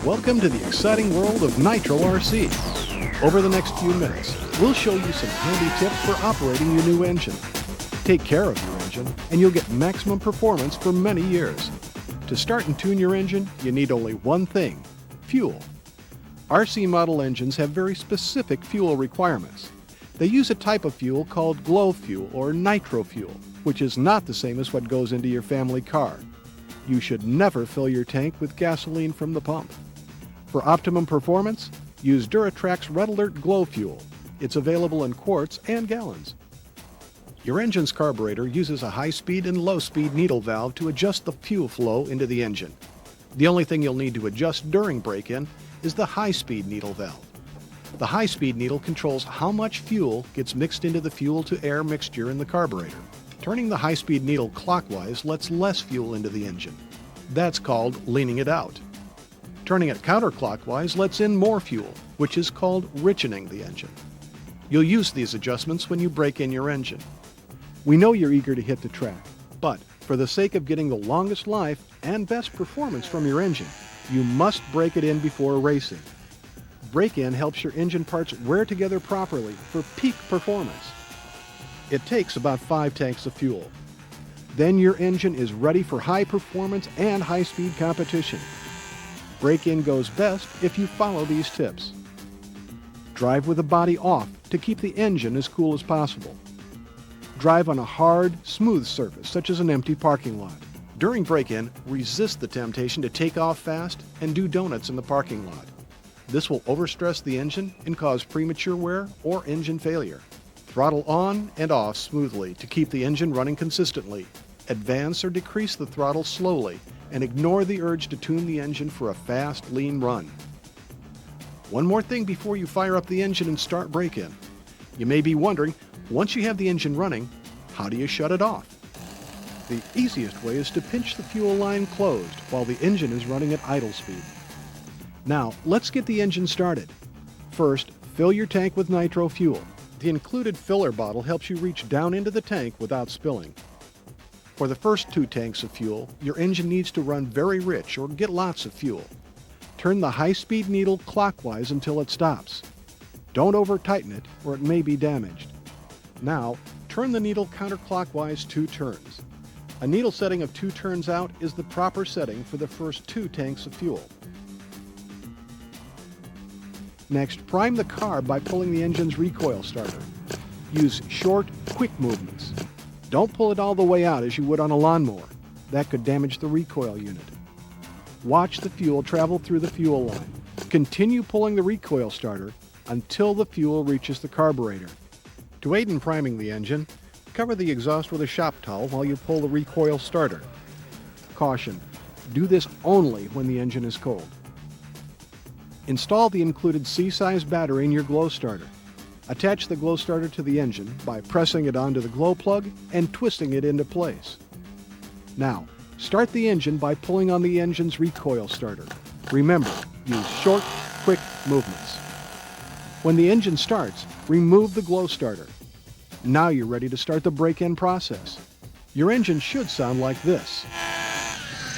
Welcome to the exciting world of Nitro RC. Over the next few minutes, we'll show you some handy tips for operating your new engine. Take care of your engine, and you'll get maximum performance for many years. To start and tune your engine, you need only one thing: fuel. RC model engines have very specific fuel requirements. They use a type of fuel called glow fuel or nitro fuel, which is not the same as what goes into your family car. You should never fill your tank with gasoline from the pump. For optimum performance, use TRAX Red Alert Glow Fuel. It's available in quarts and gallons. Your engine's carburetor uses a high-speed and low-speed needle valve to adjust the fuel flow into the engine. The only thing you'll need to adjust during break-in is the high-speed needle valve. The high-speed needle controls how much fuel gets mixed into the fuel-to-air mixture in the carburetor. Turning the high-speed needle clockwise lets less fuel into the engine. That's called leaning it out. Turning it counterclockwise lets in more fuel, which is called richening the engine. You'll use these adjustments when you break in your engine. We know you're eager to hit the track, but for the sake of getting the longest life and best performance from your engine, you must break it in before racing. Break-in helps your engine parts wear together properly for peak performance. It takes about 5 tanks of fuel. Then your engine is ready for high performance and high-speed competition. Break-in goes best if you follow these tips. Drive with the body off to keep the engine as cool as possible. Drive on a hard, smooth surface, such as an empty parking lot. During break-in, resist the temptation to take off fast and do donuts in the parking lot. This will overstress the engine and cause premature wear or engine failure. Throttle on and off smoothly to keep the engine running consistently. Advance or decrease the throttle slowly and ignore the urge to tune the engine for a fast, lean run. One more thing before you fire up the engine and start break-in. You may be wondering, once you have the engine running, how do you shut it off? The easiest way is to pinch the fuel line closed while the engine is running at idle speed. Now, let's get the engine started. First, fill your tank with nitro fuel. The included filler bottle helps you reach down into the tank without spilling. For the first 2 tanks of fuel, your engine needs to run very rich or get lots of fuel. Turn the high-speed needle clockwise until it stops. Don't over-tighten it or it may be damaged. Now, turn the needle counterclockwise 2 turns. A needle setting of 2 turns out is the proper setting for the first 2 tanks of fuel. Next, prime the carb by pulling the engine's recoil starter. Use short, quick movements. Don't pull it all the way out as you would on a lawnmower. That could damage the recoil unit. Watch the fuel travel through the fuel line. Continue pulling the recoil starter until the fuel reaches the carburetor. To aid in priming the engine, cover the exhaust with a shop towel while you pull the recoil starter. Caution: do this only when the engine is cold. Install the included C-size battery in your glow starter. Attach the glow starter to the engine by pressing it onto the glow plug and twisting it into place. Now, start the engine by pulling on the engine's recoil starter. Remember, use short, quick movements. When the engine starts, remove the glow starter. Now you're ready to start the break-in process. Your engine should sound like this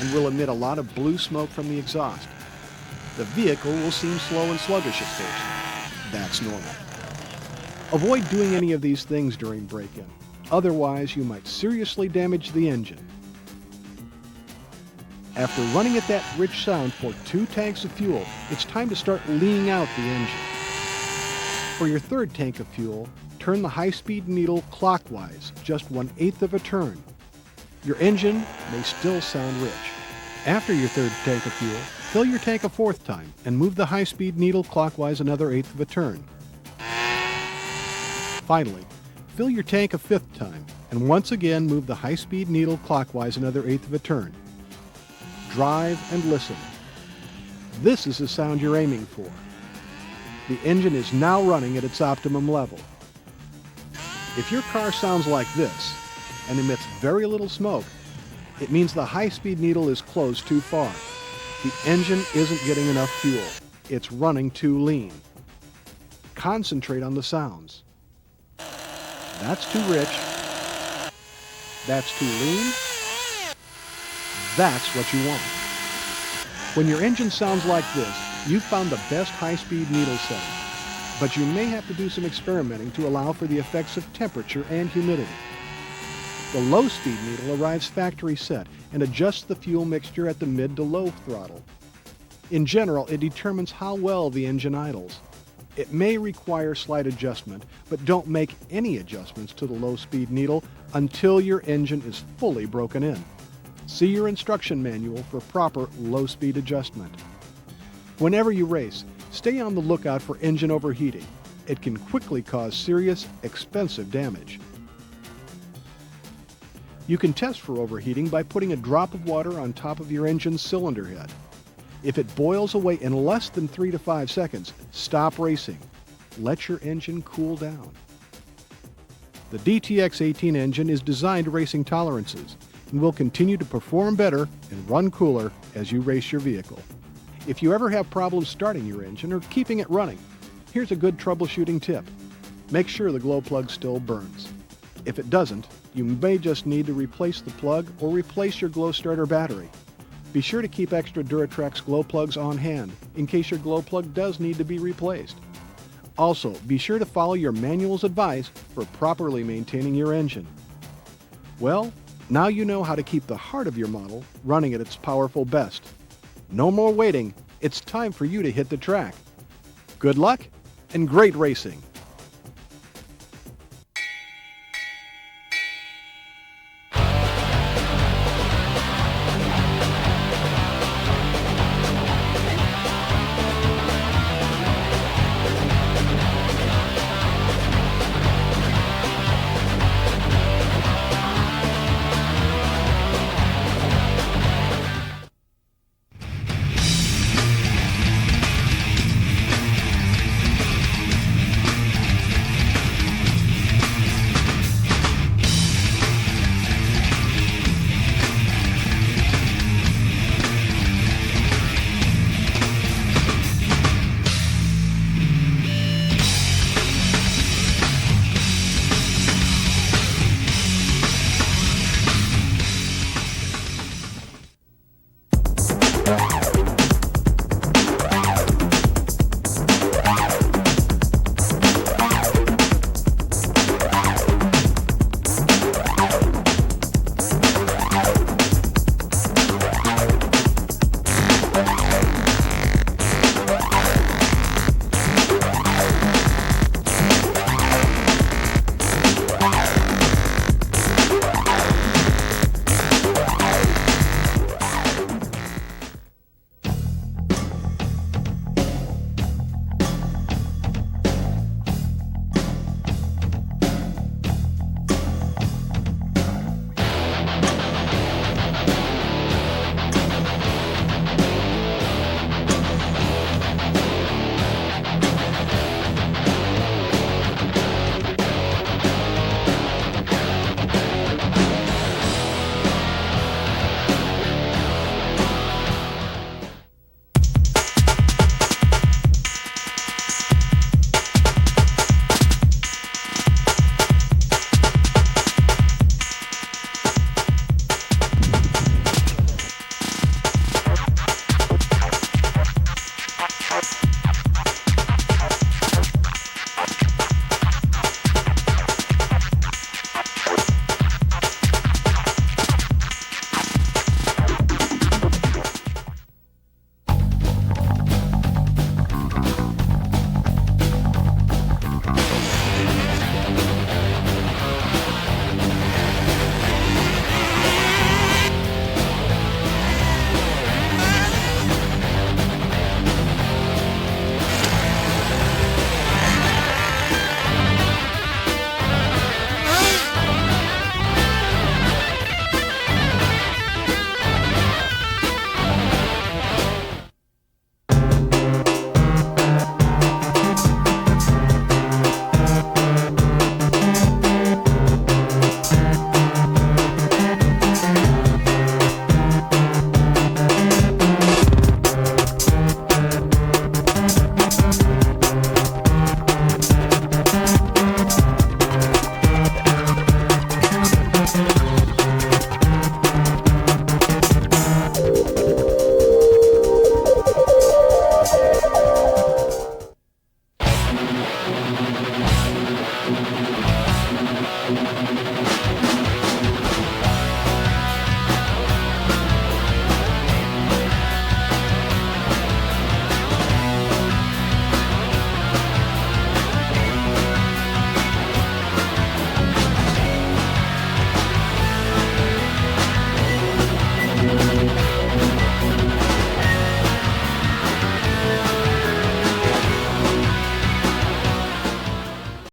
and will emit a lot of blue smoke from the exhaust. The vehicle will seem slow and sluggish at first. That's normal. Avoid doing any of these things during break-in. Otherwise, you might seriously damage the engine. After running at that rich sound for 2 tanks of fuel, it's time to start leaning out the engine. For your 3rd tank of fuel, turn the high-speed needle clockwise, just 1/8 of a turn. Your engine may still sound rich. After your 3rd tank of fuel, fill your tank a 4th time and move the high-speed needle clockwise another 1/8 of a turn. Finally, fill your tank a 5th time and once again move the high-speed needle clockwise another 1/8 of a turn. Drive and listen. This is the sound you're aiming for. The engine is now running at its optimum level. If your car sounds like this and emits very little smoke, it means the high-speed needle is closed too far. The engine isn't getting enough fuel. It's running too lean. Concentrate on the sounds. That's too rich. That's too lean. That's what you want. When your engine sounds like this, you've found the best high-speed needle setting. But you may have to do some experimenting to allow for the effects of temperature and humidity. The low-speed needle arrives factory set and adjusts the fuel mixture at the mid to low throttle. In general, it determines how well the engine idles. It may require slight adjustment, but don't make any adjustments to the low-speed needle until your engine is fully broken in. See your instruction manual for proper low-speed adjustment. Whenever you race, stay on the lookout for engine overheating. It can quickly cause serious, expensive damage. You can test for overheating by putting a drop of water on top of your engine's cylinder head. If it boils away in less than 3 to 5 seconds, stop racing. Let your engine cool down. The DTX18 engine is designed to racing tolerances and will continue to perform better and run cooler as you race your vehicle. If you ever have problems starting your engine or keeping it running, here's a good troubleshooting tip. Make sure the glow plug still burns. If it doesn't, you may just need to replace the plug or replace your glow starter battery. Be sure to keep extra TRAX glow plugs on hand in case your glow plug does need to be replaced. Also, be sure to follow your manual's advice for properly maintaining your engine. Well, now you know how to keep the heart of your model running at its powerful best. No more waiting, it's time for you to hit the track. Good luck and great racing!